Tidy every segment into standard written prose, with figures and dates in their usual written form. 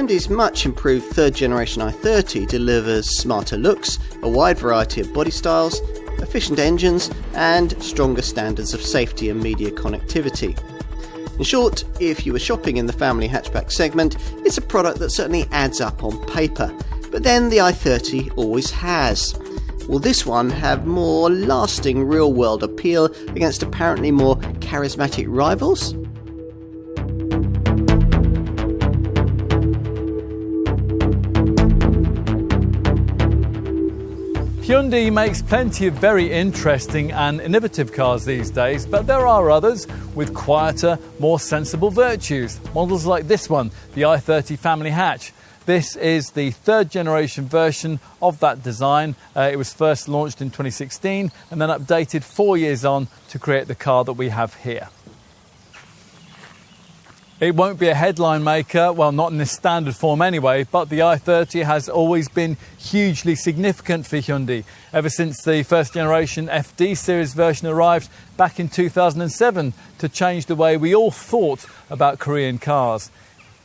Hyundai's much improved third generation i30 delivers smarter looks, a wide variety of body styles, efficient engines, and stronger standards of safety and media connectivity. In short, if you were shopping in the family hatchback segment, it's a product that certainly adds up on paper, but then the i30 always has. Will this one have more lasting real-world appeal against apparently more charismatic rivals? Hyundai makes plenty of very interesting and innovative cars these days, but there are others with quieter, more sensible virtues. Models like this one, the i30 Family Hatch. This is the third generation version of that design. It was first launched in 2016 and then updated 4 years on to create the car that we have here. It won't be a headline maker, well, not in this standard form anyway, but the i30 has always been hugely significant for Hyundai, ever since the first generation FD series version arrived back in 2007 to change the way we all thought about Korean cars.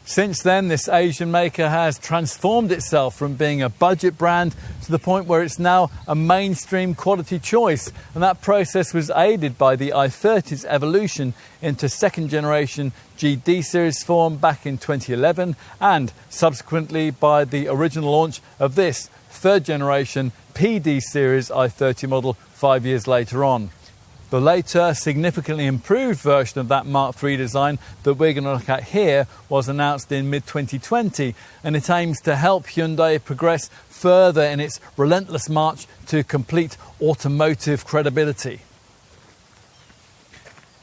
Since then, this Asian maker has transformed itself from being a budget brand to the point where it's now a mainstream quality choice. And that process was aided by the i30's evolution into second generation GD series form back in 2011 and subsequently by the original launch of this third generation PD series i30 model 5 years later on. The later, significantly improved version of that Mark III design that we're going to look at here was announced in mid-2020, and it aims to help Hyundai progress further in its relentless march to complete automotive credibility.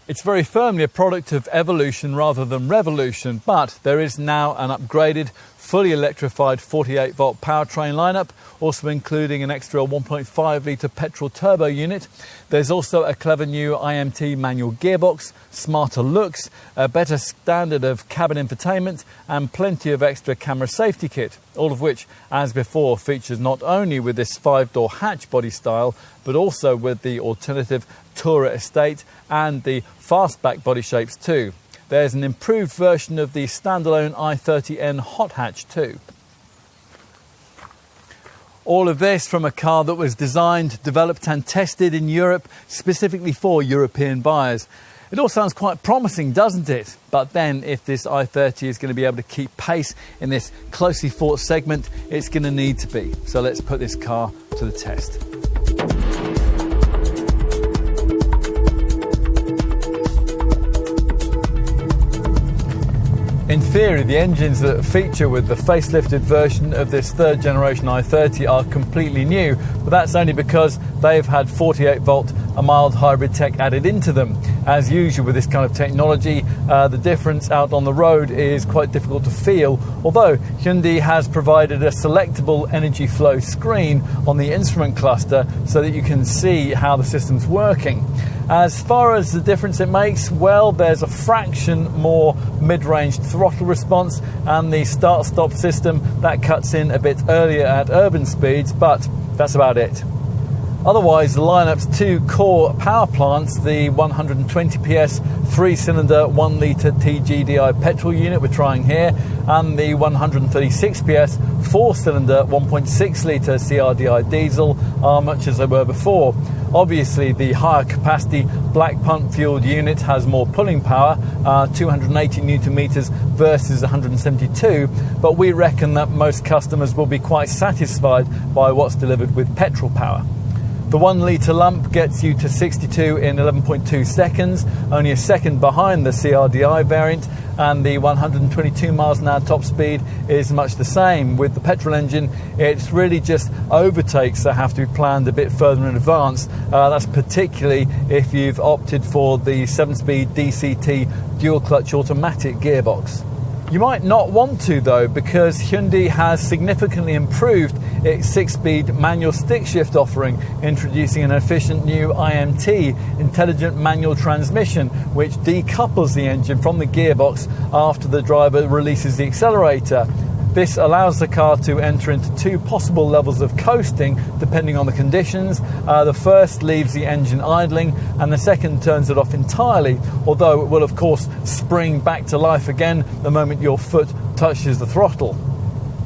It's very firmly a product of evolution rather than revolution, but there is now an upgraded, fully electrified 48-volt powertrain lineup, also including an extra 1.5-litre petrol turbo unit. There's also a clever new IMT manual gearbox, smarter looks, a better standard of cabin infotainment, and plenty of extra camera safety kit, all of which, as before, features not only with this 5-door hatch body style, but also with the alternative Tourer estate and the fastback body shapes too. There's an improved version of the standalone i30N hot hatch too. All of this from a car that was designed, developed and tested in Europe specifically for European buyers. It all sounds quite promising, doesn't it? But then if this i30 is going to be able to keep pace in this closely fought segment, it's going to need to be. So let's put this car to the test. In theory, the engines that feature with the facelifted version of this third generation i30 are completely new, but that's only because they've had 48-volt, a mild hybrid tech added into them. As usual with this kind of technology, the difference out on the road is quite difficult to feel, although Hyundai has provided a selectable energy flow screen on the instrument cluster so that you can see how the system's working. As far as the difference it makes, well, there's a fraction more mid-range throttle response and the start-stop system that cuts in a bit earlier at urban speeds, but that's about it. Otherwise, the lineup's two core power plants, the 120 PS 3-cylinder 1-litre TGDI petrol unit we're trying here, and the 136 PS 4-cylinder 1.6-litre CRDI diesel are much as they were before. Obviously, the higher capacity black pump fueled unit has more pulling power, 280 newton meters versus 172, but we reckon that most customers will be quite satisfied by what's delivered with petrol power. The 1-litre lump gets you to 62 in 11.2 seconds, only a second behind the CRDI variant, and the 122 miles an hour top speed is much the same. With the petrol engine, it's really just overtakes that have to be planned a bit further in advance. That's particularly if you've opted for the 7-speed DCT dual-clutch automatic gearbox. You might not want to though, because Hyundai has significantly improved its 6-speed manual stick shift offering, introducing an efficient new IMT, intelligent manual transmission, which decouples the engine from the gearbox after the driver releases the accelerator. This allows the car to enter into two possible levels of coasting depending on the conditions. The first leaves the engine idling and the second turns it off entirely, although it will of course spring back to life again the moment your foot touches the throttle.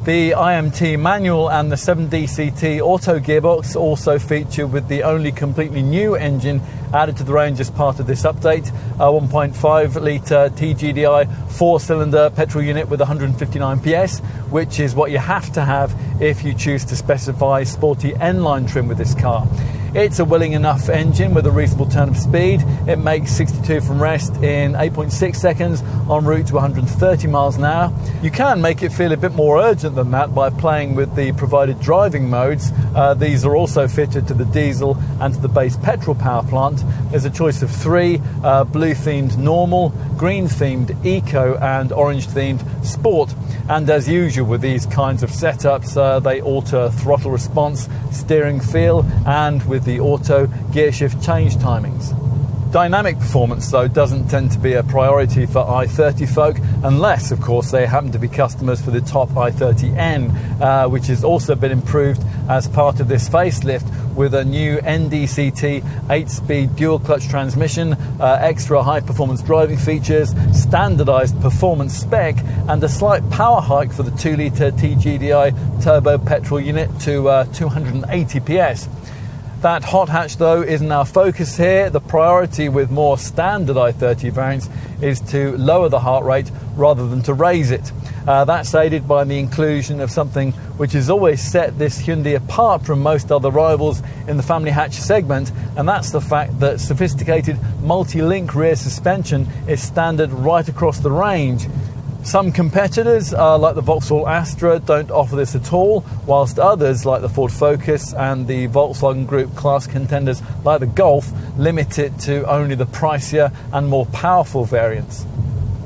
The IMT manual and the 7DCT auto gearbox also feature with the only completely new engine added to the range as part of this update, a 1.5 litre TGDI 4-cylinder petrol unit with 159 PS, which is what you have to have if you choose to specify sporty N-line trim with this car. It's a willing enough engine with a reasonable turn of speed. It makes 62 from rest in 8.6 seconds en route to 130 miles an hour. You can make it feel a bit more urgent than that by playing with the provided driving modes. These are also fitted to the diesel and to the base petrol power plant. There's a choice of 3, blue-themed normal, green-themed eco and orange-themed sport. And as usual with these kinds of setups, they alter throttle response, steering feel, and with the auto gear shift change timings. Dynamic performance, though, doesn't tend to be a priority for i30 folk, unless, of course, they happen to be customers for the top i30N, which has also been improved as part of this facelift with a new NDCT 8-speed dual-clutch transmission, extra high-performance driving features, standardised performance spec, and a slight power hike for the 2-litre TGDI turbo petrol unit to 280 PS. That hot hatch, though, isn't our focus here. The priority with more standard i30 variants is to lower the heart rate rather than to raise it. That's aided by the inclusion of something which has always set this Hyundai apart from most other rivals in the family hatch segment, and that's the fact that sophisticated multi-link rear suspension is standard right across the range. Some competitors, like the Vauxhall Astra, don't offer this at all, whilst others, like the Ford Focus and the Volkswagen Group class contenders like the Golf, limit it to only the pricier and more powerful variants.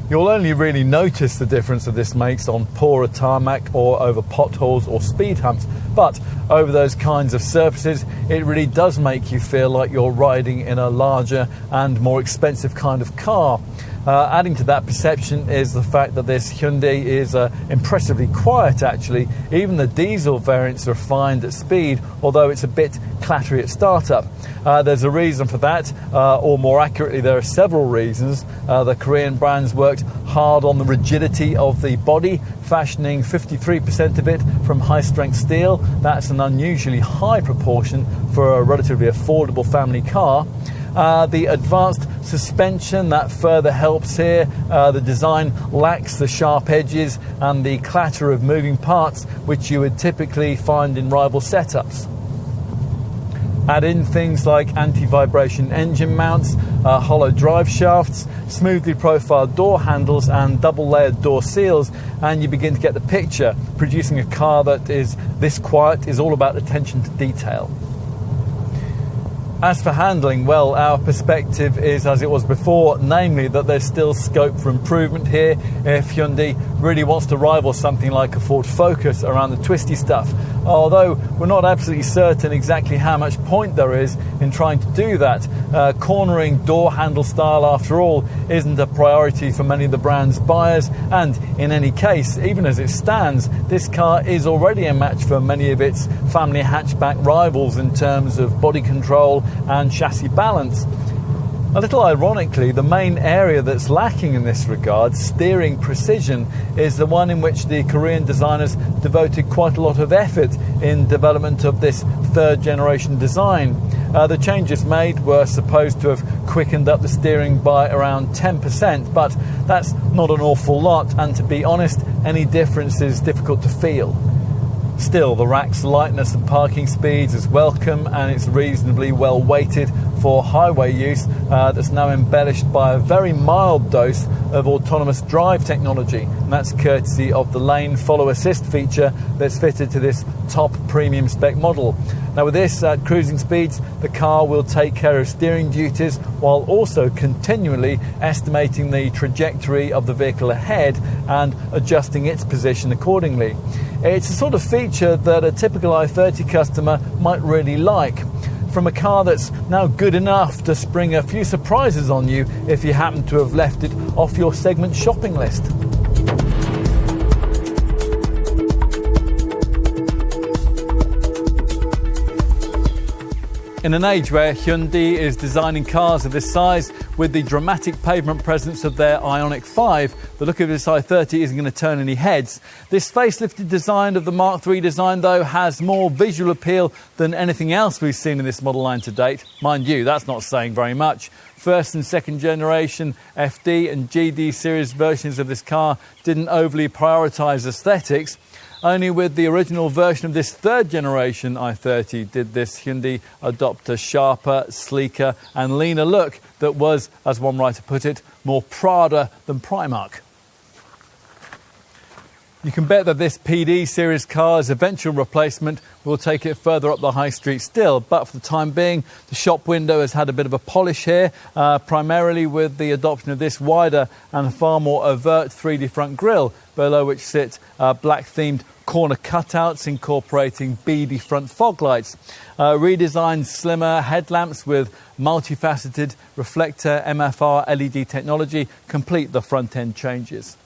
You'll only really notice the difference that this makes on poorer tarmac or over potholes or speed humps, but over those kinds of surfaces, it really does make you feel like you're riding in a larger and more expensive kind of car. Adding to that perception is the fact that this Hyundai is impressively quiet, actually. Even the diesel variants are refined at speed, although it's a bit clattery at startup. There's a reason for that, or more accurately, there are several reasons. The Korean brands worked hard on the rigidity of the body, fashioning 53% of it from high-strength steel. That's an unusually high proportion for a relatively affordable family car. The advanced suspension, that further helps here. The design lacks the sharp edges and the clatter of moving parts which you would typically find in rival setups. Add in things like anti-vibration engine mounts, hollow drive shafts, smoothly profiled door handles and double-layered door seals, and you begin to get the picture. Producing a car that is this quiet is all about attention to detail. As for handling, well, our perspective is as it was before, namely that there's still scope for improvement here if Hyundai really wants to rival something like a Ford Focus around the twisty stuff. Although we're not absolutely certain exactly how much point there is in trying to do that. Cornering door handle style, after all, isn't a priority for many of the brand's buyers, and in any case, even as it stands, this car is already a match for many of its family hatchback rivals in terms of body control and chassis balance. A little ironically, the main area that's lacking in this regard, steering precision, is the one in which the Korean designers devoted quite a lot of effort in development of this third generation design. The changes made were supposed to have quickened up the steering by around 10%, but that's not an awful lot, and to be honest, any difference is difficult to feel. Still, the rack's lightness and parking speeds is welcome, and it's reasonably well weighted for highway use that's now embellished by a very mild dose of autonomous drive technology, and that's courtesy of the lane follow assist feature that's fitted to this top premium spec model. Now with this at cruising speeds, the car will take care of steering duties while also continually estimating the trajectory of the vehicle ahead and adjusting its position accordingly. It's a sort of feature that a typical i30 customer might really like, from a car that's now good enough to spring a few surprises on you if you happen to have left it off your segment shopping list. In an age where Hyundai is designing cars of this size with the dramatic pavement presence of their Ioniq 5, the look of this i30 isn't going to turn any heads. This facelifted design of the Mark III design, though, has more visual appeal than anything else we've seen in this model line to date. Mind you, that's not saying very much. First and second generation FD and GD series versions of this car didn't overly prioritise aesthetics. Only with the original version of this third generation i30 did this Hyundai adopt a sharper, sleeker and leaner look that was, as one writer put it, more Prada than Primark. You can bet that this PD series car's eventual replacement will take it further up the high street still, but for the time being, the shop window has had a bit of a polish here, primarily with the adoption of this wider and far more overt 3D front grille, below which sit black-themed corner cutouts incorporating beady front fog lights. Redesigned slimmer headlamps with multifaceted reflector MFR LED technology complete the front-end changes.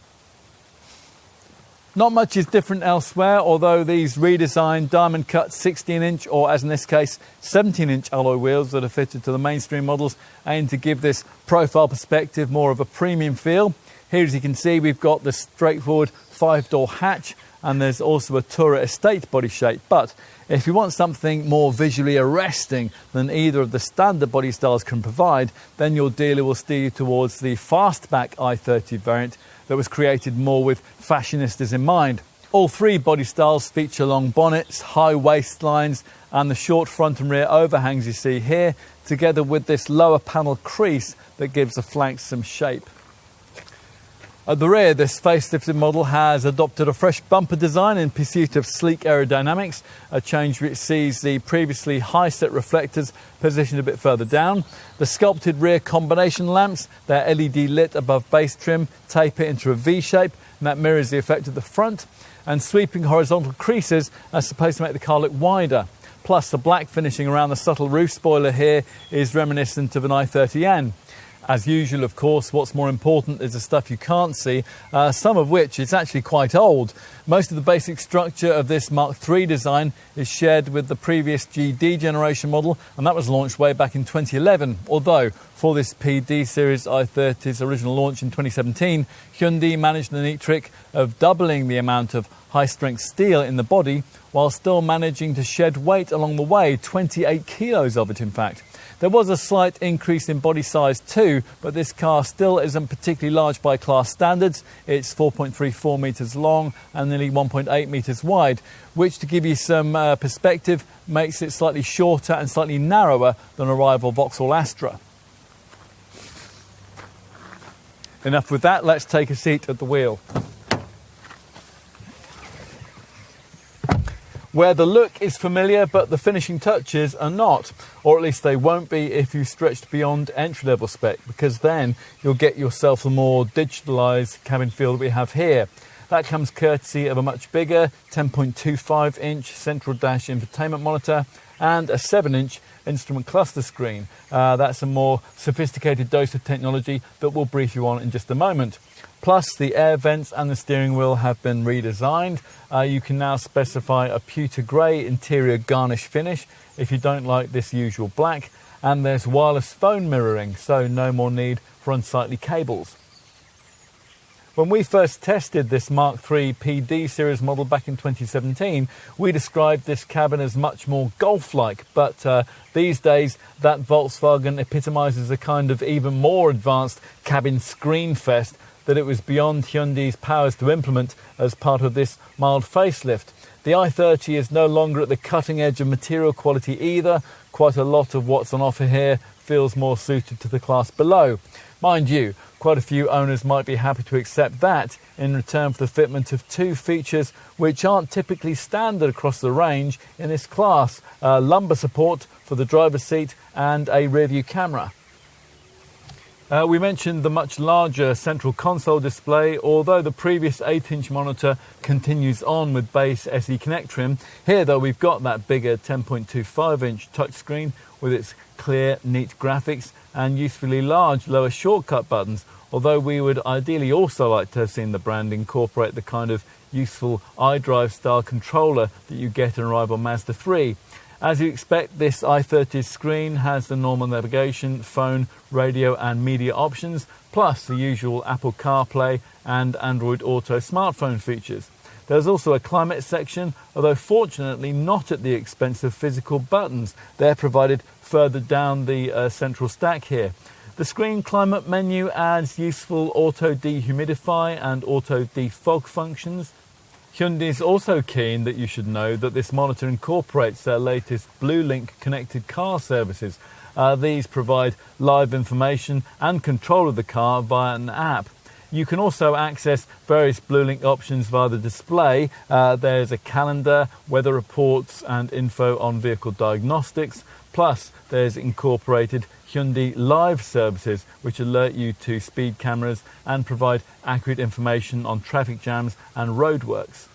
Not much is different elsewhere, although these redesigned diamond-cut 16-inch, or as in this case, 17-inch alloy wheels that are fitted to the mainstream models aim to give this profile perspective more of a premium feel. Here, as you can see, we've got the straightforward 5-door hatch, and there's also a Tourer Estate body shape. But if you want something more visually arresting than either of the standard body styles can provide, then your dealer will steer you towards the fastback i30 variant that was created more with fashionistas in mind. All three body styles feature long bonnets, high waistlines and the short front and rear overhangs you see here, together with this lower panel crease that gives the flanks some shape. At the rear, this facelifted model has adopted a fresh bumper design in pursuit of sleek aerodynamics, a change which sees the previously high-set reflectors positioned a bit further down. The sculpted rear combination lamps, their LED lit above base trim, taper into a V shape, and that mirrors the effect of the front. And sweeping horizontal creases are supposed to make the car look wider. Plus, the black finishing around the subtle roof spoiler here is reminiscent of an i30N. As usual, of course, what's more important is the stuff you can't see, some of which is actually quite old. Most of the basic structure of this Mark III design is shared with the previous GD generation model, and that was launched way back in 2011. Although, for this PD series i30's original launch in 2017, Hyundai managed the neat trick of doubling the amount of high-strength steel in the body, while still managing to shed weight along the way, 28 kilos of it in fact. There was a slight increase in body size too, but this car still isn't particularly large by class standards. It's 4.34 metres long and nearly 1.8 metres wide, which, to give you some perspective, makes it slightly shorter and slightly narrower than a rival Vauxhall Astra. Enough with that, let's take a seat at the wheel. Where the look is familiar but the finishing touches are not, or at least they won't be if you stretched beyond entry-level spec, because then you'll get yourself the more digitalised cabin feel that we have here. That comes courtesy of a much bigger 10.25-inch central dash infotainment monitor and a 7-inch instrument cluster screen. That's a more sophisticated dose of technology that we'll brief you on in just a moment. Plus, the air vents and the steering wheel have been redesigned. You can now specify a pewter grey interior garnish finish if you don't like this usual black. And there's wireless phone mirroring, so no more need for unsightly cables. When we first tested this Mark III PD series model back in 2017, we described this cabin as much more Golf-like, but these days that Volkswagen epitomises a kind of even more advanced cabin screen fest that it was beyond Hyundai's powers to implement as part of this mild facelift. The i30 is no longer at the cutting edge of material quality either. Quite a lot of what's on offer here feels more suited to the class below. Mind you, quite a few owners might be happy to accept that in return for the fitment of two features which aren't typically standard across the range in this class: lumbar support for the driver's seat and a rear view camera. We mentioned the much larger central console display. Although the previous 8-inch monitor continues on with base SE Connect trim, here though we've got that bigger 10.25-inch touchscreen with its clear, neat graphics and usefully large lower shortcut buttons, although we would ideally also like to have seen the brand incorporate the kind of useful iDrive style controller that you get in a rival Mazda 3. As you expect, this i30 screen has the normal navigation, phone, radio and media options, plus the usual Apple CarPlay and Android Auto smartphone features. There's also a climate section, although fortunately not at the expense of physical buttons. They're provided further down the central stack here. The screen climate menu adds useful auto dehumidify and auto defog functions. Hyundai is also keen that you should know that this monitor incorporates their latest BlueLink connected car services. These provide live information and control of the car via an app. You can also access various BlueLink options via the display. There's a calendar, weather reports and info on vehicle diagnostics. Plus, there's incorporated Hyundai Live services, which alert you to speed cameras and provide accurate information on traffic jams and roadworks.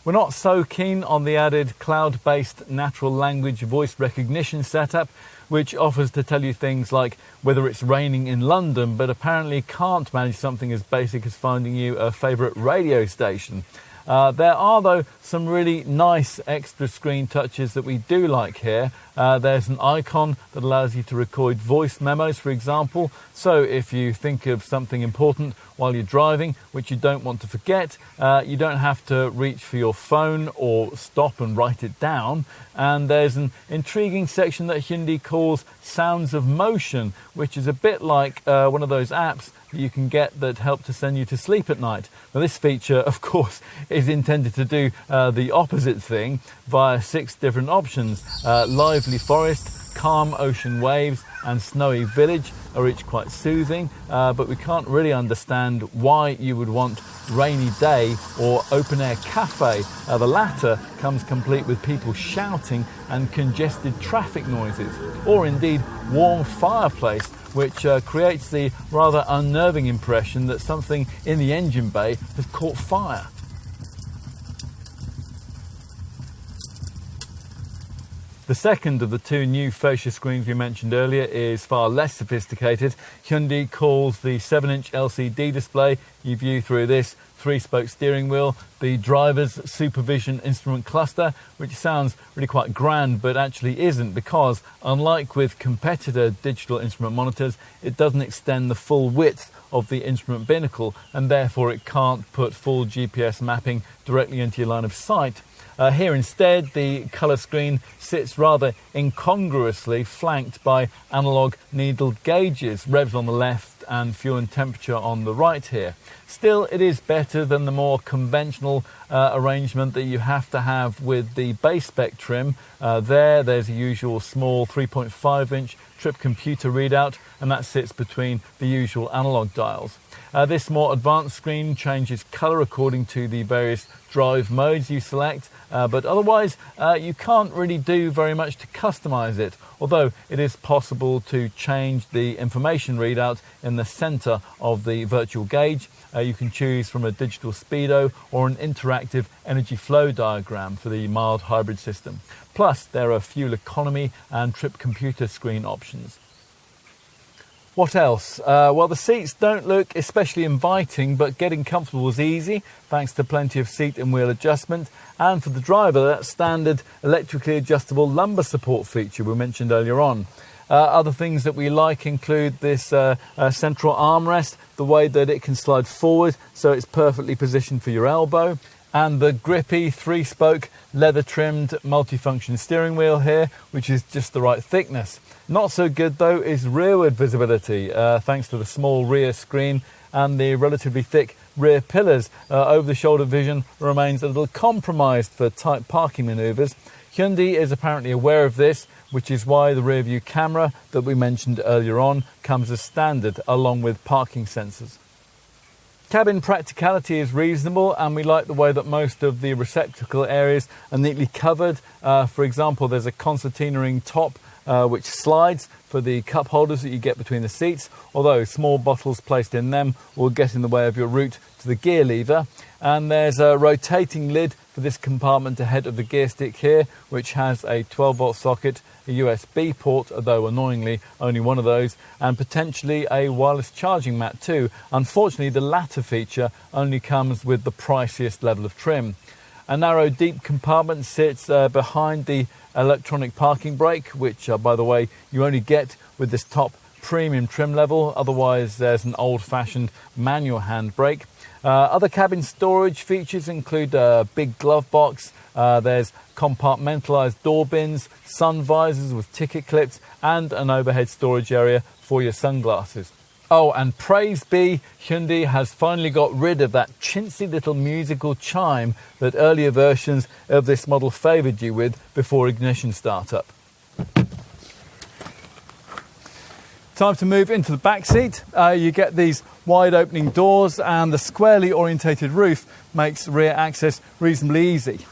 We're not so keen on the added cloud-based natural language voice recognition setup, which offers to tell you things like whether it's raining in London, but apparently can't manage something as basic as finding you a favourite radio station. There are, though, some really nice extra screen touches that we do like here. There's an icon that allows you to record voice memos, for example. So if you think of something important while you're driving, which you don't want to forget, you don't have to reach for your phone or stop and write it down. And there's an intriguing section that Hyundai calls Sounds of Motion, which is a bit like one of those apps that you can get that help to send you to sleep at night. Now, this feature, of course, is intended to do the opposite thing via 6 different options. Lively forest, calm ocean waves and snowy village are each quite soothing, but we can't really understand why you would want rainy day or open air cafe. The latter comes complete with people shouting and congested traffic noises, or indeed warm fireplace, which creates the rather unnerving impression that something in the engine bay has caught fire. The second of the 2 new fascia screens we mentioned earlier is far less sophisticated. Hyundai calls the 7-inch LCD display you view through this 3-spoke steering wheel the driver's supervision instrument cluster, which sounds really quite grand but actually isn't, because unlike with competitor digital instrument monitors, it doesn't extend the full width of the instrument binnacle, and therefore it can't put full GPS mapping directly into your line of sight. Here instead, the colour screen sits rather incongruously flanked by analogue needle gauges, revs on the left and fuel and temperature on the right here. Still, it is better than the more conventional arrangement that you have to have with the base spec trim. There's a usual small 3.5-inch trip computer readout, and that sits between the usual analogue dials. This more advanced screen changes colour according to the various drive modes you select, but otherwise you can't really do very much to customise it, although it is possible to change the information readout in the centre of the virtual gauge. You can choose from a digital speedo or an interactive energy flow diagram for the mild hybrid system. Plus, there are fuel economy and trip computer screen options. What else? Well, the seats don't look especially inviting, but getting comfortable is easy thanks to plenty of seat and wheel adjustment. And for the driver, that standard electrically adjustable lumbar support feature we mentioned earlier on. Other things that we like include this central armrest, the way that it can slide forward so it's perfectly positioned for your elbow, and the grippy 3-spoke leather-trimmed multifunction steering wheel here, which is just the right thickness. Not so good though is rearward visibility, thanks to the small rear screen and the relatively thick rear pillars. Over-the-shoulder vision remains a little compromised for tight parking manoeuvres. Hyundai is apparently aware of this, which is why the rear view camera that we mentioned earlier on comes as standard along with parking sensors. Cabin practicality is reasonable, and we like the way that most of the receptacle areas are neatly covered. For example, there's a concertina ring top which slides for the cup holders that you get between the seats, although small bottles placed in them will get in the way of your route to the gear lever. And there's a rotating lid for this compartment ahead of the gear stick here, which has a 12-volt socket, a USB port, although annoyingly only one of those, and potentially a wireless charging mat too. Unfortunately, the latter feature only comes with the priciest level of trim. A narrow, deep compartment sits behind the electronic parking brake, which, by the way, you only get with this top premium trim level. Otherwise, there's an old-fashioned manual handbrake. Other cabin storage features include a big glove box. There's compartmentalised door bins, sun visors with ticket clips, and an overhead storage area for your sunglasses. Oh, and praise be, Hyundai has finally got rid of that chintzy little musical chime that earlier versions of this model favoured you with before ignition startup. Time to move into the back seat. You get these wide opening doors, and the squarely orientated roof makes rear access reasonably easy.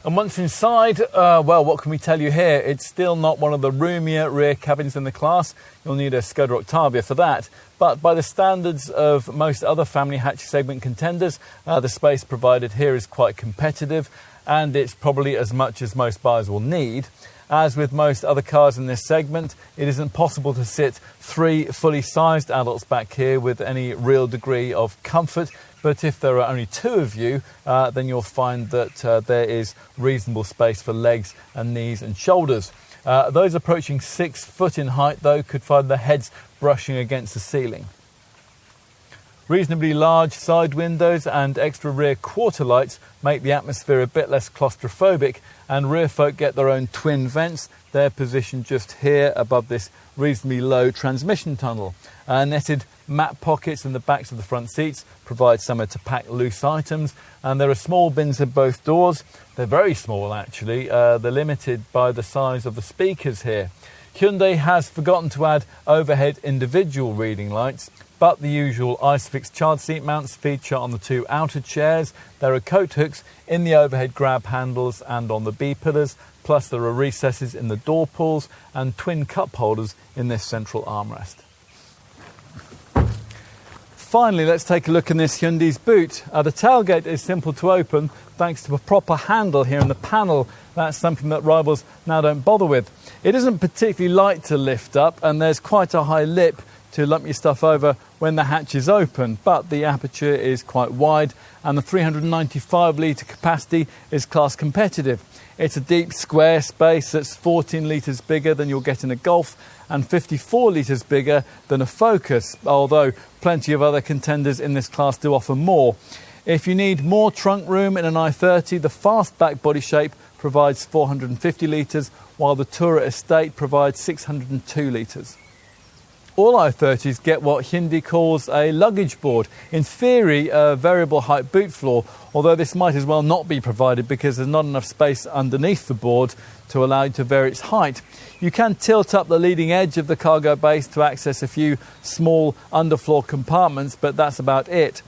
And once inside, well, what can we tell you here? It's still not one of the roomier rear cabins in the class. You'll need a Skoda Octavia for that. But by the standards of most other family hatch segment contenders, the space provided here is quite competitive, and it's probably as much as most buyers will need. As with most other cars in this segment, it isn't possible to sit 3 fully sized adults back here with any real degree of comfort. But if there are only 2 of you, then you'll find that there is reasonable space for legs and knees and shoulders. Those approaching 6 foot in height, though, could find their heads brushing against the ceiling. Reasonably large side windows and extra rear quarter lights make the atmosphere a bit less claustrophobic, and rear folk get their own twin vents. They're positioned just here above this reasonably low transmission tunnel. Netted mat pockets in the backs of the front seats provide somewhere to pack loose items, and there are small bins at both doors. They're very small actually, they're limited by the size of the speakers here. Hyundai has forgotten to add overhead individual reading lights, but the usual ISOFIX child seat mounts feature on the 2 outer chairs. There are coat hooks in the overhead grab handles and on the B-pillars, plus there are recesses in the door pulls and twin cup holders in this central armrest. Finally, let's take a look in this Hyundai's boot. The tailgate is simple to open thanks to a proper handle here in the panel. That's something that rivals now don't bother with. It isn't particularly light to lift up, and there's quite a high lip to lump your stuff over when the hatch is open, but the aperture is quite wide and the 395 litre capacity is class competitive. It's a deep square space that's 14 litres bigger than you'll get in a Golf and 54 litres bigger than a Focus, although plenty of other contenders in this class do offer more. If you need more trunk room in an i30, the fastback body shape provides 450 litres, while the Tourer Estate provides 602 litres. All i30s get what Hyundai calls a luggage board. In theory, a variable height boot floor, although this might as well not be provided because there's not enough space underneath the board to allow you to vary its height. You can tilt up the leading edge of the cargo base to access a few small underfloor compartments, but that's about it.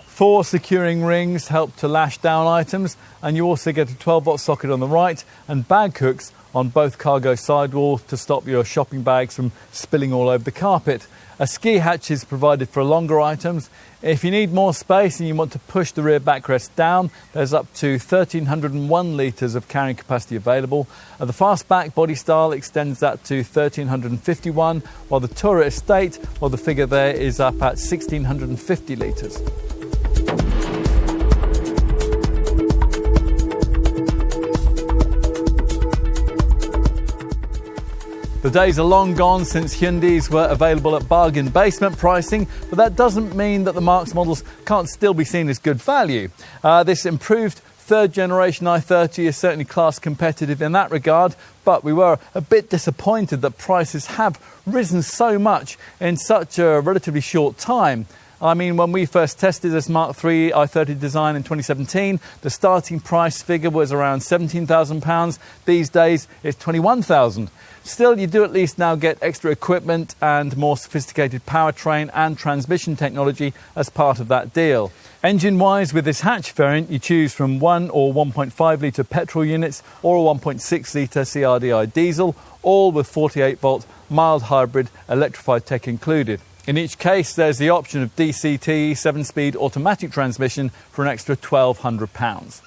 4 securing rings help to lash down items, and you also get a 12-volt socket on the right and bag hooks on both cargo sidewalls to stop your shopping bags from spilling all over the carpet. A ski hatch is provided for longer items. If you need more space and you want to push the rear backrest down, there's up to 1,301 litres of carrying capacity available. The fastback body style extends that to 1,351, while the Tourer Estate, well, the figure there is up at 1,650 litres. The days are long gone since Hyundais were available at bargain basement pricing, but that doesn't mean that the Marks models can't still be seen as good value. This improved 3rd generation i30 is certainly class competitive in that regard, but we were a bit disappointed that prices have risen so much in such a relatively short time. I mean, when we first tested this Mark III i30 design in 2017, the starting price figure was around £17,000. These days, it's £21,000. Still, you do at least now get extra equipment and more sophisticated powertrain and transmission technology as part of that deal. Engine-wise, with this hatch variant, you choose from 1 or 1.5 litre petrol units or a 1.6 litre CRDI diesel, all with 48-volt mild hybrid electrified tech included. In each case, there's the option of DCT 7-speed automatic transmission for an extra £1,200.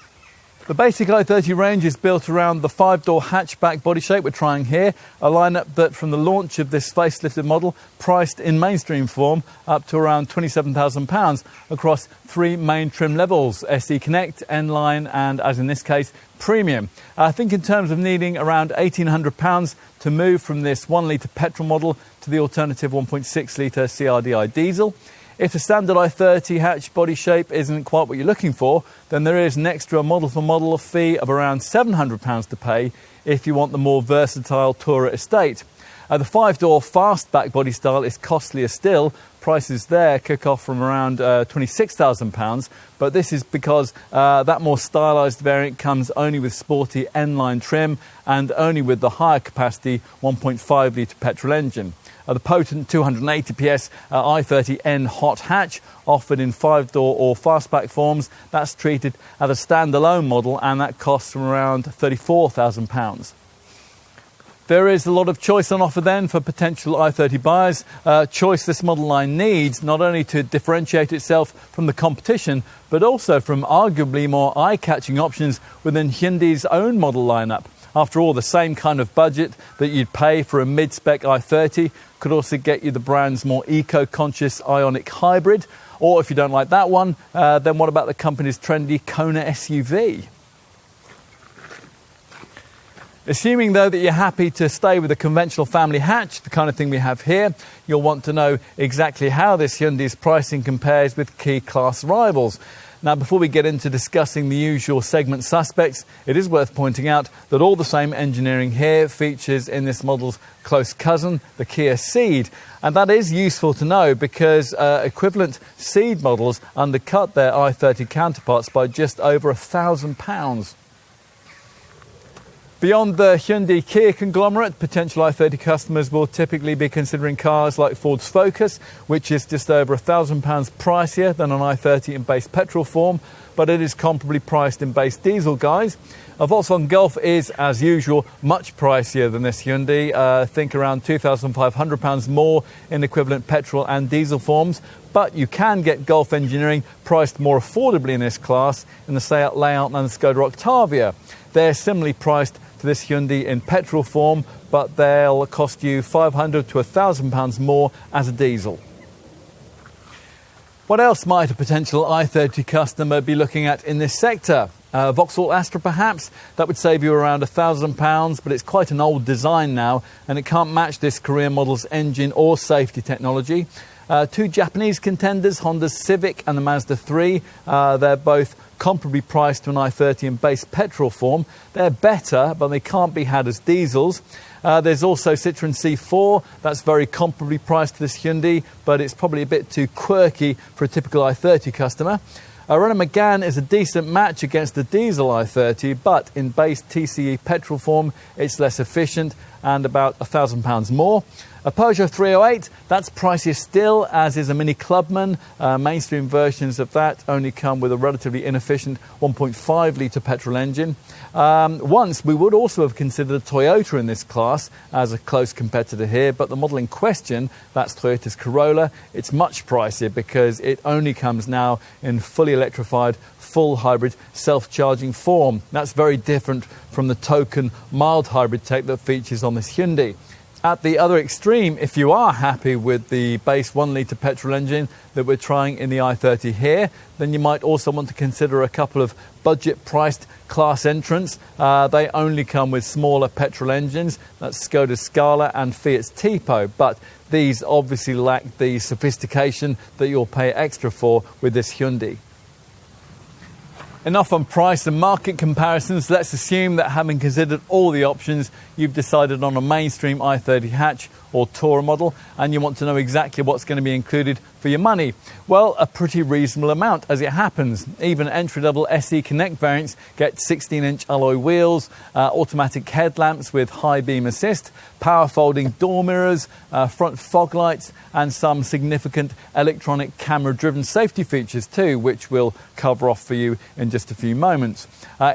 The basic i30 range is built around the 5-door hatchback body shape we're trying here, a lineup that from the launch of this facelifted model priced in mainstream form up to around £27,000 across 3 main trim levels: SE Connect, N-Line and, as in this case, Premium. I think in terms of needing around £1,800 to move from this 1-litre petrol model to the alternative 1.6-litre CRDI diesel. If the standard i30 hatch body shape isn't quite what you're looking for, then there is an extra model-for-model fee of around £700 to pay if you want the more versatile Tourer estate. The 5-door fastback body style is costlier still. Prices there kick off from around £26,000, but this is because that more stylised variant comes only with sporty N-line trim and only with the higher capacity 1.5-litre petrol engine. The potent 280 PS i30N hot hatch, offered in 5-door or fastback forms, that's treated as a standalone model, and that costs from around £34,000. There is a lot of choice on offer then for potential i30 buyers. Choice this model line needs, not only to differentiate itself from the competition, but also from arguably more eye-catching options within Hyundai's own model lineup. After all, the same kind of budget that you'd pay for a mid-spec i30 could also get you the brand's more eco-conscious Ioniq hybrid. Or if you don't like that one, then what about the company's trendy Kona SUV? Assuming, though, that you're happy to stay with a conventional family hatch, the kind of thing we have here, you'll want to know exactly how this Hyundai's pricing compares with key class rivals. Now, before we get into discussing the usual segment suspects, it is worth pointing out that all the same engineering here features in this model's close cousin, the Kia Ceed. And that is useful to know because equivalent Ceed models undercut their i30 counterparts by just over £1,000. Beyond the Hyundai Kia conglomerate, potential i30 customers will typically be considering cars like Ford's Focus, which is just over £1,000 pricier than an i30 in base petrol form, but it is comparably priced in base diesel guise. A Volkswagen Golf is, as usual, much pricier than this Hyundai. Think around £2,500 more in equivalent petrol and diesel forms, but you can get Golf engineering priced more affordably in this class in the Seat Leon and the Skoda Octavia. They're similarly priced to this Hyundai in petrol form, but they'll cost you £500 to £1,000 more as a diesel. What else might a potential i30 customer be looking at in this sector? Vauxhall Astra perhaps? That would save you around £1,000, but it's quite an old design now, and it can't match this Korean model's engine or safety technology. 2 Japanese contenders, Honda's Civic and the Mazda 3, they're both comparably priced to an i30 in base petrol form. They're better, but they can't be had as diesels. There's also Citroën C4, that's very comparably priced to this Hyundai, but it's probably a bit too quirky for a typical i30 customer. Renault Megane is a decent match against the diesel i30, but in base TCE petrol form, it's less efficient and about £1,000 more. A Peugeot 308, that's pricier still, as is a Mini Clubman. Mainstream versions of that only come with a relatively inefficient 1.5-litre petrol engine. Once, we would also have considered a Toyota in this class as a close competitor here, but the model in question, that's Toyota's Corolla, it's much pricier because it only comes now in fully electrified, full hybrid, self-charging form. That's very different from the token mild hybrid tech that features on this Hyundai. At the other extreme, if you are happy with the base 1-litre petrol engine that we're trying in the i30 here, then you might also want to consider a couple of budget-priced class entrants. They only come with smaller petrol engines. That's Skoda's Scala and Fiat's Tipo, but these obviously lack the sophistication that you'll pay extra for with this Hyundai. Enough on price and market comparisons. Let's assume that having considered all the options, you've decided on a mainstream i30 hatch or Tourer model, and you want to know exactly what's going to be included for your money. Well, a pretty reasonable amount as it happens. Even entry-level SE Connect variants get 16-inch alloy wheels, automatic headlamps with high beam assist, power folding door mirrors, front fog lights, and some significant electronic camera-driven safety features too, which we'll cover off for you in just a few moments.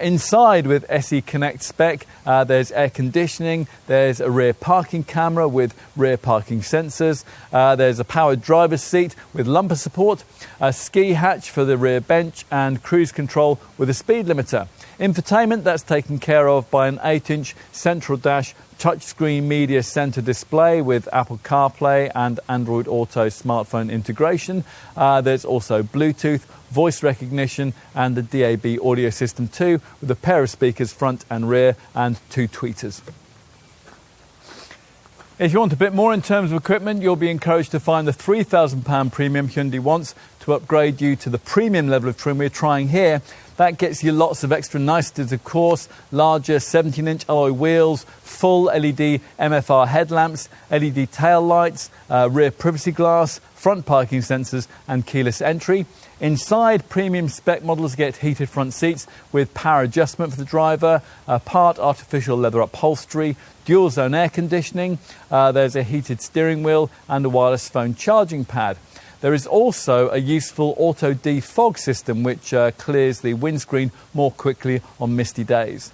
Inside with SE Connect spec, there's air conditioning, there's a rear parking camera with rear parking sensors. There's a powered driver's seat with lumbar support, a ski hatch for the rear bench, and cruise control with a speed limiter. Infotainment, that's taken care of by an 8-inch central dash touchscreen media center display with Apple CarPlay and Android Auto smartphone integration. There's also Bluetooth, voice recognition, and the DAB audio system too, with a pair of speakers front and rear and 2 tweeters. If you want a bit more in terms of equipment, you'll be encouraged to find the £3,000 premium Hyundai wants to upgrade you to the premium level of trim we're trying here. That gets you lots of extra niceties, of course: larger 17-inch alloy wheels, full LED MFR headlamps, LED tail lights, rear privacy glass, front parking sensors, and keyless entry. Inside, premium spec models get heated front seats with power adjustment for the driver, part artificial leather upholstery, dual zone air conditioning. There's a heated steering wheel and a wireless phone charging pad. There is also a useful auto defog system which clears the windscreen more quickly on misty days.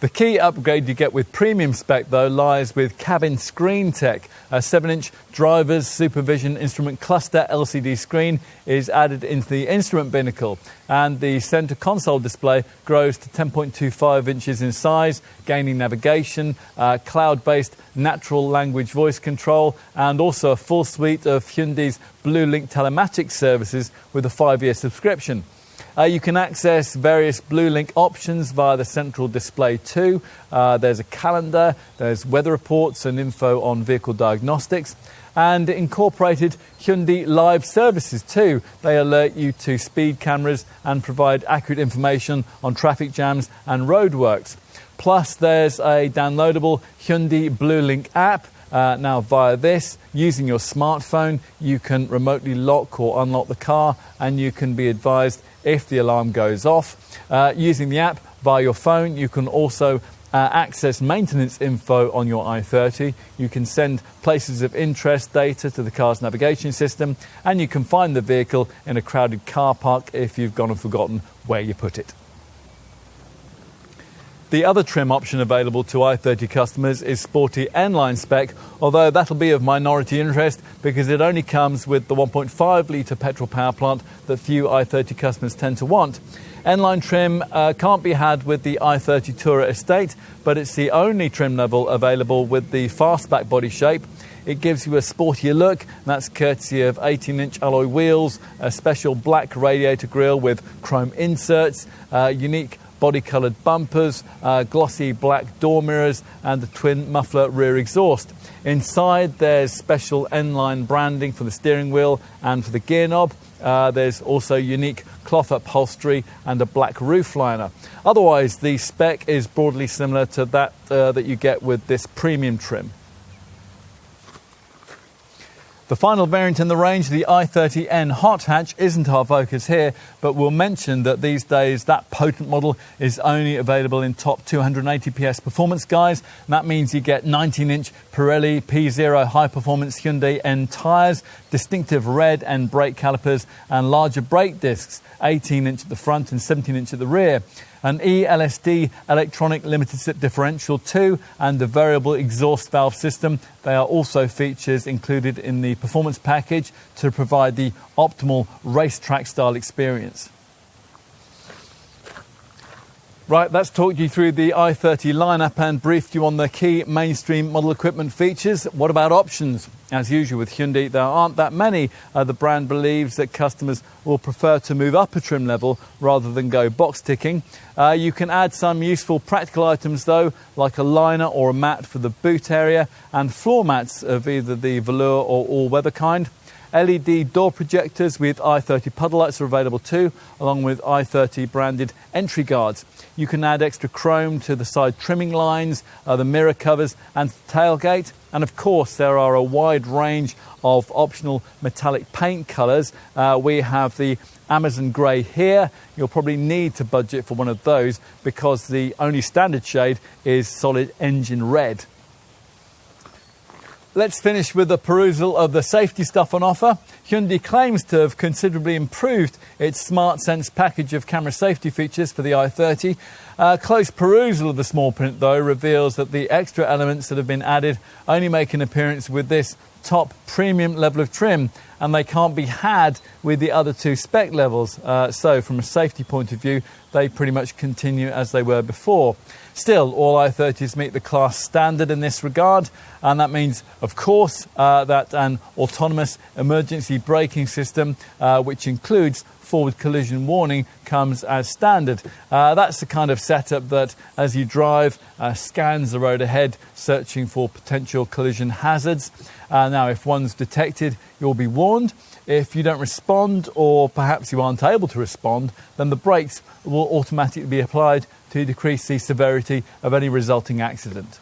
The key upgrade you get with premium spec, though, lies with cabin screen tech. A 7-inch driver's supervision instrument cluster LCD screen is added into the instrument binnacle, and the centre console display grows to 10.25 inches in size, gaining navigation, cloud-based natural language voice control, and also a full suite of Hyundai's BlueLink telematics services with a 5-year subscription. You can access various BlueLink options via the central display too. There's a calendar, there's weather reports and info on vehicle diagnostics, and incorporated Hyundai Live services too. They alert you to speed cameras and provide accurate information on traffic jams and roadworks. Plus, there's a downloadable Hyundai BlueLink app. Now, via this, using your smartphone, you can remotely lock or unlock the car, and you can be advised if the alarm goes off. Using the app via your phone, you can also access maintenance info on your i30. You can send places of interest data to the car's navigation system, and you can find the vehicle in a crowded car park if you've gone and forgotten where you put it. The other trim option available to i30 customers is Sporty N-Line spec, although that'll be of minority interest because it only comes with the 1.5 litre petrol power plant that few i30 customers tend to want. N-Line trim can't be had with the i30 Tourer Estate, but it's the only trim level available with the fastback body shape. It gives you a sportier look, and that's courtesy of 18-inch alloy wheels, a special black radiator grille with chrome inserts, unique body-coloured bumpers, glossy black door mirrors, and the twin muffler rear exhaust. Inside, there's special N-Line branding for the steering wheel and for the gear knob. There's also unique cloth upholstery and a black roof liner. Otherwise, the spec is broadly similar to that that you get with this premium trim. The final variant in the range, the i30N Hot Hatch, isn't our focus here, but we'll mention that these days that potent model is only available in top 280 PS performance guys. And that means you get 19-inch Pirelli P0 high-performance Hyundai N tyres, distinctive red and brake calipers, and larger brake discs, 18-inch at the front and 17-inch at the rear. An ELSD electronic limited slip differential too, and a variable exhaust valve system. They are also features included in the performance package to provide the optimal racetrack style experience. Right, that's talked you through the i30 lineup and briefed you on the key mainstream model equipment features. What about options? As usual with Hyundai, there aren't that many. The brand believes that customers will prefer to move up a trim level rather than go box ticking. You can add some useful practical items though, like a liner or a mat for the boot area, and floor mats of either the velour or all-weather kind. LED door projectors with i30 puddle lights are available too, along with i30 branded entry guards. You can add extra chrome to the side trimming lines, the mirror covers and the tailgate. And of course, there are a wide range of optional metallic paint colours. We have the Amazon Grey here. You'll probably need to budget for one of those because the only standard shade is solid engine red. Let's finish with a perusal of the safety stuff on offer. Hyundai claims to have considerably improved its Smart Sense package of camera safety features for the i30. Close perusal of the small print, though, reveals that the extra elements that have been added only make an appearance with this top premium level of trim, and they can't be had with the other two spec levels. So from a safety point of view, they pretty much continue as they were before. Still, all i30s meet the class standard in this regard, and that means, of course, that an autonomous emergency braking system, which includes forward collision warning, comes as standard. That's the kind of setup that, as you drive, scans the road ahead, searching for potential collision hazards. Now, if one's detected, you'll be warned. If you don't respond, or perhaps you aren't able to respond, then the brakes will automatically be applied to decrease the severity of any resulting accident.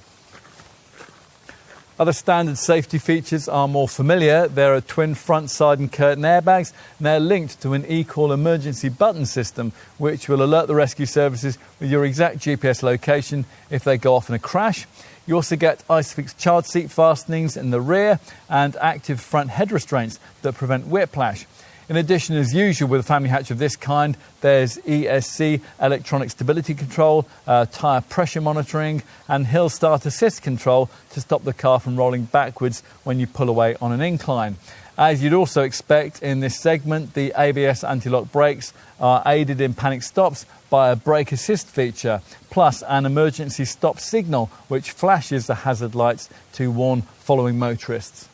Other standard safety features are more familiar. There are twin front, side and curtain airbags, and they're linked to an eCall emergency button system, which will alert the rescue services with your exact GPS location if they go off in a crash. You also get ISOFIX child seat fastenings in the rear and active front head restraints that prevent whiplash. In addition, as usual with a family hatch of this kind, there's ESC electronic stability control, tyre pressure monitoring and hill start assist control to stop the car from rolling backwards when you pull away on an incline. As you'd also expect in this segment, the ABS anti-lock brakes are aided in panic stops by a brake assist feature, plus an emergency stop signal which flashes the hazard lights to warn following motorists.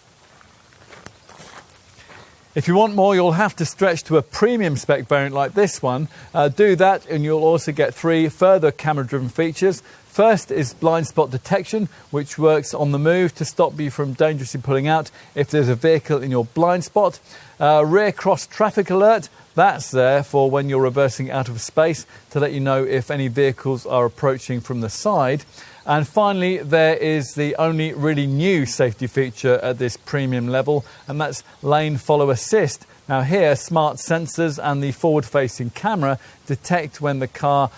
If you want more, you'll have to stretch to a premium spec variant like this one. Do that and you'll also get 3 further camera-driven features. First is blind spot detection, which works on the move to stop you from dangerously pulling out if there's a vehicle in your blind spot. Rear cross traffic alert, that's there for when you're reversing out of space to let you know if any vehicles are approaching from the side. And finally, there is the only really new safety feature at this premium level, and that's lane follow assist. Now here, smart sensors and the forward-facing camera detect when the car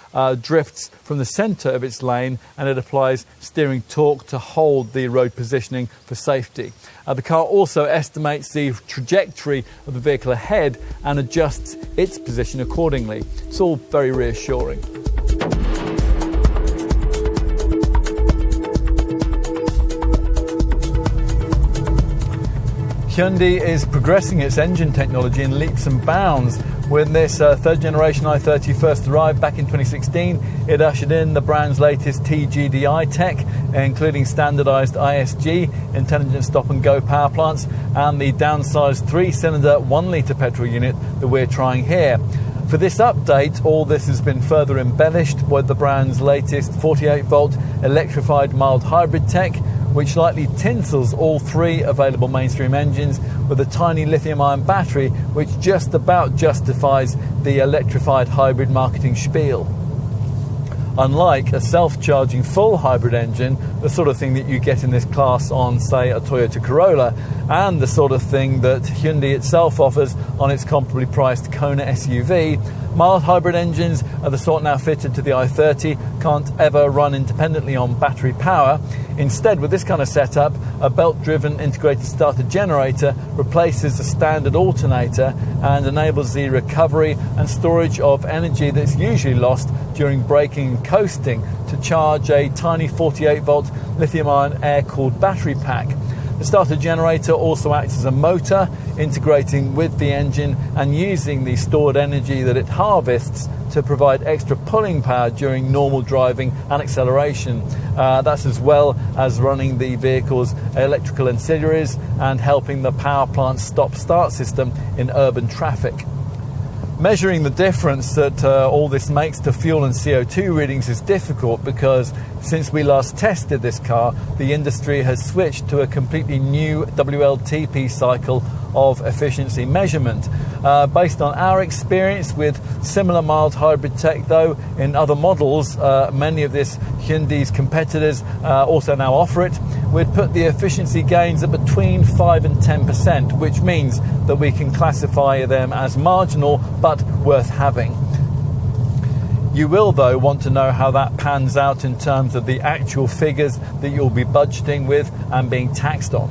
drifts from the centre of its lane, and it applies steering torque to hold the road positioning for safety. The car also estimates the trajectory of the vehicle ahead and adjusts its position accordingly. It's all very reassuring. Hyundai is progressing its engine technology in leaps and bounds. When this third generation i30 first arrived back in 2016, it ushered in the brand's latest TGDI tech, including standardized ISG, intelligent stop and go power plants, and the downsized 3-cylinder 1-litre petrol unit that we're trying here. For this update, all this has been further embellished with the brand's latest 48-volt electrified mild hybrid tech, which lightly tinsels all 3 available mainstream engines with a tiny lithium-ion battery, which just about justifies the electrified hybrid marketing spiel. Unlike a self-charging full hybrid engine, the sort of thing that you get in this class on, say, a Toyota Corolla, and the sort of thing that Hyundai itself offers on its comparably priced Kona SUV, mild hybrid engines are the sort now fitted to the i30 can't ever run independently on battery power. Instead, with this kind of setup, a belt-driven integrated starter generator replaces the standard alternator and enables the recovery and storage of energy that's usually lost during braking and coasting to charge a tiny 48-volt lithium-ion air-cooled battery pack. The starter generator also acts as a motor, integrating with the engine and using the stored energy that it harvests to provide extra pulling power during normal driving and acceleration. That's as well as running the vehicle's electrical ancillaries and helping the power plant's stop-start system in urban traffic. Measuring the difference that all this makes to fuel and CO2 readings is difficult because since we last tested this car, the industry has switched to a completely new WLTP cycle of efficiency measurement. Based on our experience with similar mild hybrid tech, though, in other models, many of this Hyundai's competitors also now offer it, we'd put the efficiency gains at between 5 and 10%, which means that we can classify them as marginal but worth having. You will, though, want to know how that pans out in terms of the actual figures that you'll be budgeting with and being taxed on.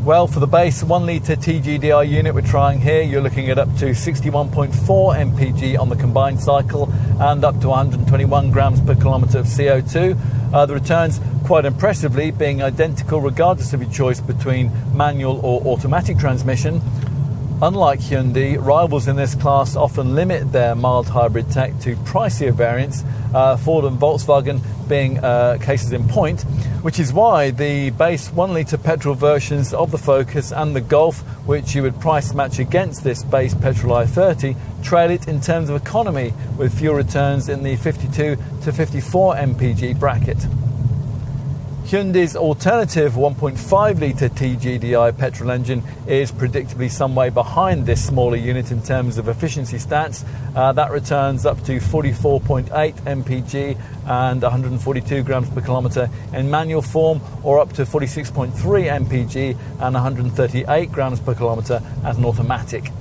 Well, for the base 1 litre TGDI unit we're trying here, you're looking at up to 61.4 mpg on the combined cycle and up to 121 grams per kilometre of CO2. The returns, quite impressively, being identical regardless of your choice between manual or automatic transmission. Unlike Hyundai, rivals in this class often limit their mild hybrid tech to pricier variants, Ford and Volkswagen being cases in point, which is why the base 1 litre petrol versions of the Focus and the Golf, which you would price match against this base petrol i30, trail it in terms of economy, with fuel returns in the 52 to 54 mpg bracket. Hyundai's alternative 1.5 litre TGDI petrol engine is predictably some way behind this smaller unit in terms of efficiency stats. That returns up to 44.8 mpg and 142 grams per kilometre in manual form, or up to 46.3 mpg and 138 grams per kilometre as an automatic.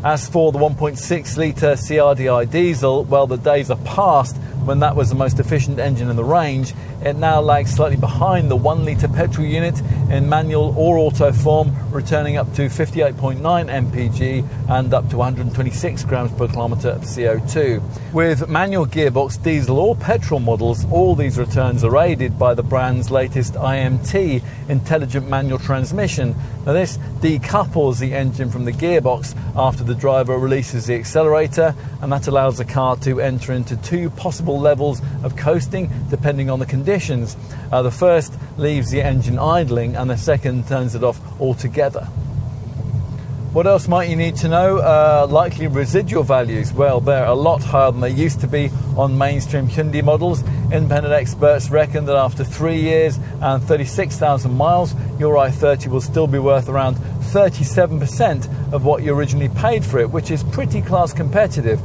As for the 1.6 litre CRDI diesel, well, the days are past when that was the most efficient engine in the range. It now lags slightly behind the 1 litre petrol unit in manual or auto form, returning up to 58.9 mpg and up to 126 grams per kilometre of CO2. With manual gearbox, diesel or petrol models, all these returns are aided by the brand's latest IMT, intelligent manual transmission. Now this decouples the engine from the gearbox after the driver releases the accelerator, and that allows the car to enter into two possible levels of coasting depending on the conditions. The first leaves the engine idling and the second turns it off altogether. What else might you need to know? Likely residual values. Well, they're a lot higher than they used to be on mainstream Hyundai models. Independent experts reckon that after 3 years and 36,000 miles, your i30 will still be worth around 37% of what you originally paid for it, which is pretty class competitive.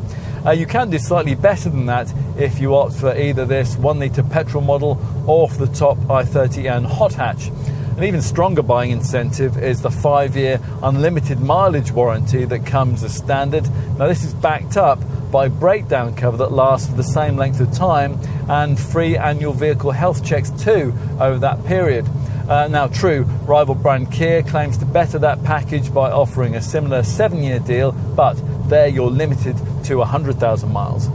You can do slightly better than that if you opt for either this 1 litre petrol model or for the top i30N hot hatch. An even stronger buying incentive is the 5-year unlimited mileage warranty that comes as standard. Now this is backed up by breakdown cover that lasts for the same length of time and free annual vehicle health checks too over that period. Now true, rival brand Kia claims to better that package by offering a similar 7-year deal, but there you're limited to 100,000 miles.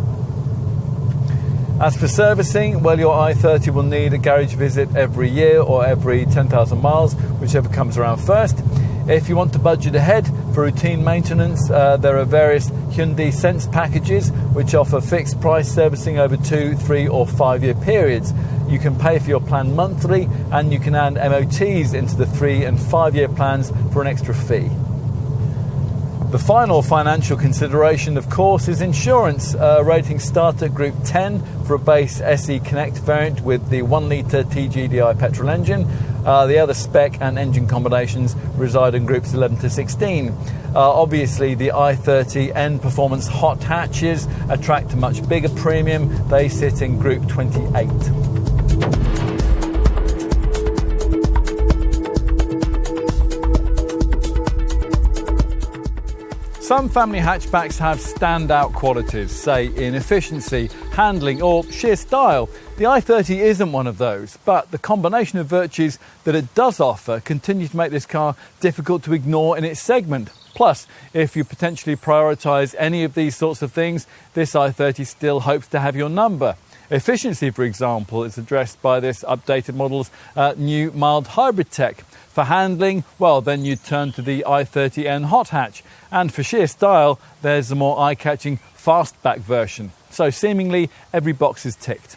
As for servicing, well, your i30 will need a garage visit every year or every 10,000 miles, whichever comes around first. If you want to budget ahead for routine maintenance, there are various Hyundai Sense packages which offer fixed price servicing over 2, 3 or 5 year periods. You can pay for your plan monthly and you can add MOTs into the 3 and 5 year plans for an extra fee. The final financial consideration, of course, is insurance. Rating start at Group 10 for a base SE Connect variant with the 1 litre TGDI petrol engine. The other spec and engine combinations reside in Groups 11 to 16. Obviously, the i30 N Performance hot hatches attract a much bigger premium. They sit in Group 28. Some family hatchbacks have standout qualities, say in efficiency, handling or sheer style. The i30 isn't one of those, but the combination of virtues that it does offer continue to make this car difficult to ignore in its segment. Plus, if you potentially prioritise any of these sorts of things, this i30 still hopes to have your number. Efficiency, for example, is addressed by this updated model's new mild hybrid tech. For handling, well, then you turn to the i30N hot hatch. And for sheer style, there's the more eye-catching fastback version. So seemingly every box is ticked.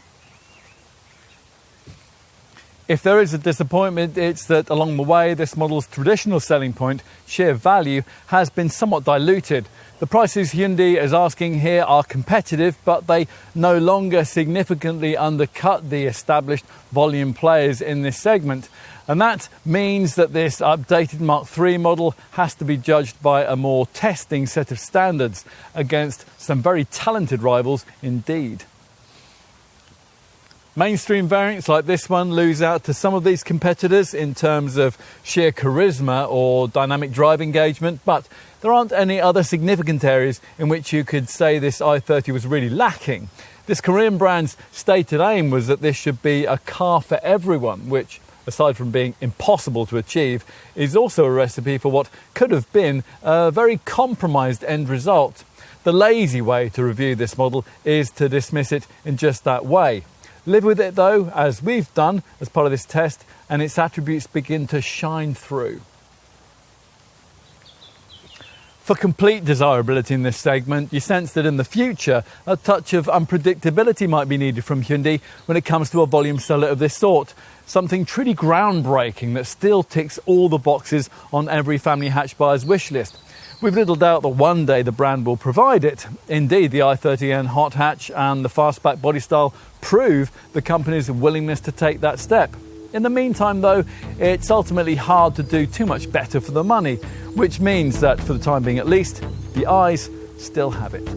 If there is a disappointment, it's that along the way, this model's traditional selling point, sheer value, has been somewhat diluted. The prices Hyundai is asking here are competitive, but they no longer significantly undercut the established volume players in this segment. And that means that this updated Mark III model has to be judged by a more testing set of standards against some very talented rivals indeed. Mainstream variants like this one lose out to some of these competitors in terms of sheer charisma or dynamic drive engagement, but there aren't any other significant areas in which you could say this i30 was really lacking. This Korean brand's stated aim was that this should be a car for everyone, which aside from being impossible to achieve, is also a recipe for what could have been a very compromised end result. The lazy way to review this model is to dismiss it in just that way. Live with it though, as we've done as part of this test, and its attributes begin to shine through. For complete desirability in this segment, you sense that in the future, a touch of unpredictability might be needed from Hyundai when it comes to a volume seller of this sort. Something truly groundbreaking that still ticks all the boxes on every family hatch buyer's wish list. We've little doubt that one day the brand will provide it. Indeed, the i30N hot hatch and the fastback body style prove the company's willingness to take that step. In the meantime, though, it's ultimately hard to do too much better for the money, which means that, for the time being at least, the eyes still have it.